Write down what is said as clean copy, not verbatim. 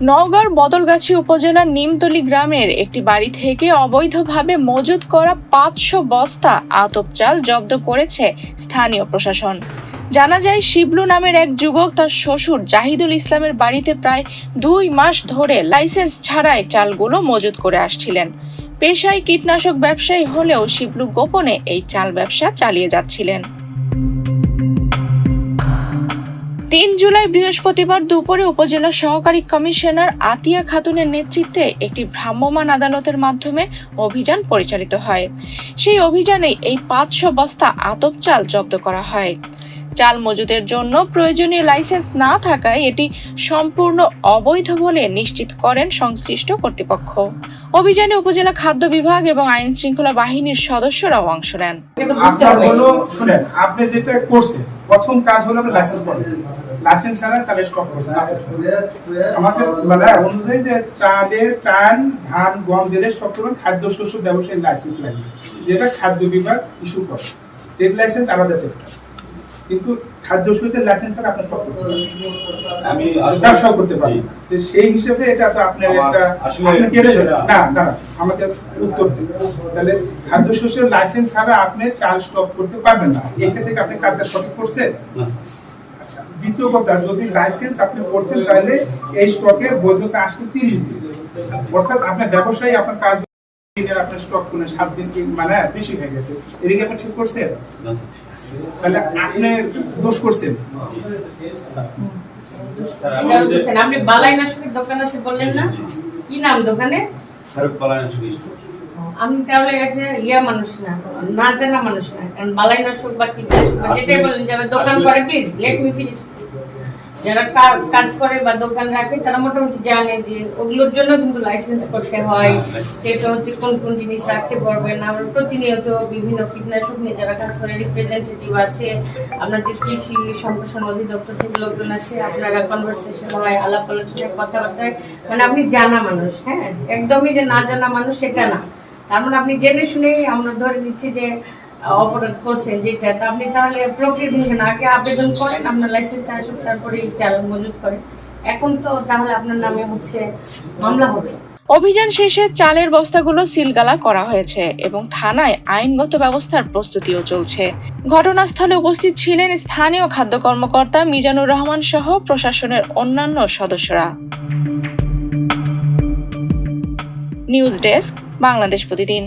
নওগাঁর বদলগাছি উপজেলার নিমতলী গ্রামের একটি বাড়ি থেকে অবৈধভাবে মজুত করা 500 বস্তা আতপ চাল জব্দ করেছে স্থানীয় প্রশাসন। জানা যায়, শিবলু নামের এক যুবক তার শ্বশুর জাহিদুল ইসলামের বাড়িতে প্রায় 2 মাস ধরে লাইসেন্স ছাড়াই চালগুলো মজুত করে আসছিলেন। পেশায় কীটনাশক ব্যবসায়ী হলেও শিবলু গোপনে এই চাল ব্যবসা চালিয়ে যাচ্ছিলেন। 3 জুলাই বৃহস্পতিবার দুপুরে উপজেলা সহকারী কমিশনার আতিয়া খাতুনের নেতৃত্বে একটি ভ্রাম্যমাণ আদালতের মাধ্যমে অভিযান পরিচালিত হয়। সেই অভিযানে এই 500 বস্তা আতপ চাল জব্দ করা হয়। চাল মজুদের জন্য প্রয়োজনীয় লাইসেন্স না থাকায় এটি সম্পূর্ণ অবৈধ বলে নিশ্চিত করেন সংশ্লিষ্ট কর্তৃপক্ষ। অভিযানে উপজেলা খাদ্য বিভাগ এবং আইন শৃঙ্খলা বাহিনীর সদস্যরাও অংশ নেন। আপনি যেটা করছেন, প্রথম কাজ হলো লাইসেন্স করবেন। লাইসেন্স ছাড়া চালের স্টক করছেন। আমাদের বলা অনুযায়ী যে চাল, ধান, গম যেটা স্টক করবেন, খাদ্য শস্য ব্যবসায়ী লাইসেন্স লাগবে, যেটা খাদ্য বিভাগ ইস্যু করে। ট্রেড লাইসেন্স আলাদা সেক্টর, কিন্তু খাদ্য শস্যের লাইসেন্স ছাড়া আপনি স্টক করতে পারবেন, আমি ব্যবসা করতে পারি। সেই হিসেবে এটা তো আপনার একটা না আমাকে উত্তর দিন। তাহলে খাদ্য শস্যের লাইসেন্স ছাড়া আপনি চাল স্টক করতে পারবেন না। এক্ষেত্রে আপনি কাজটা সঠিক করছেন। আচ্ছা, দ্বিতীয় কথা, যদি লাইসেন্স আপনি করতেন তাহলে এই স্টকের বৈধতা আসতে 30 দিন, অর্থাৎ আপনার ব্যবসায়ী আপনার কাজ আপনার স্টক করে 7 দিন মানে বেশি হয়ে গেছে। এদিকে আপনি ঠিক করছেন, তাহলে আপনি দোষ করছেন। আপনি বালাইনাশকের দোকান আছে বললেন না, কি নাম দোকানে? আমি তাহলে মানুষ না জানা মানুষ না, কারণ বালাইনাশক বা কীটনাশক বা যেটাই বলেন যারা দোকান করে, প্লিজ লেট মি ফিনিশ। যারা কাজ করে বা দোকান রাখে তারা মোটামুটি জানে যে ওগুলোর জন্য কিন্তু লাইসেন্স করতে হয়। সেটা হচ্ছে কোন কোন জিনিস রাখতে পারবেন। আমরা প্রতিনিয়ত বিভিন্ন কীটনাশক নিয়ে যারা কাজ করে রিপ্রেজেন্টেটিভ আসে, আপনাদের কৃষি সম্প্রসারণ অধিদপ্তর থেকে লোকজন আসে, আপনারা কনভারসেশন হয়, আলাপ আলোচনায়, কথাবার্তায়, মানে আপনি জানা মানুষ। হ্যাঁ, একদমই যে না জানা মানুষ সেটা না। তার মানে আপনি জেনে শুনেই আমরা ধরে নিচ্ছি যে অপরাধ করছেন যেটা, আপনি তাহলে প্রকৃতি আগে আবেদন করেন, আপনার লাইসেন্সটা আসুক, তারপরে এই চাল মজুত করেন। এখন তো তাহলে আপনার নামে মামলা হবে। অভিযান শেষে চালের বস্তাগুলো সিলগালা করা হয়েছে এবং থানায় আইনগত ব্যবস্থার প্রস্তুতিও চলছে। ঘটনাস্থলে উপস্থিত ছিলেন স্থানীয় খাদ্য কর্মকর্তা মিজানুর রহমান সহ প্রশাসনের অন্যান্য সদস্যরা। নিউজ ডেস্ক, বাংলাদেশ প্রতিদিন।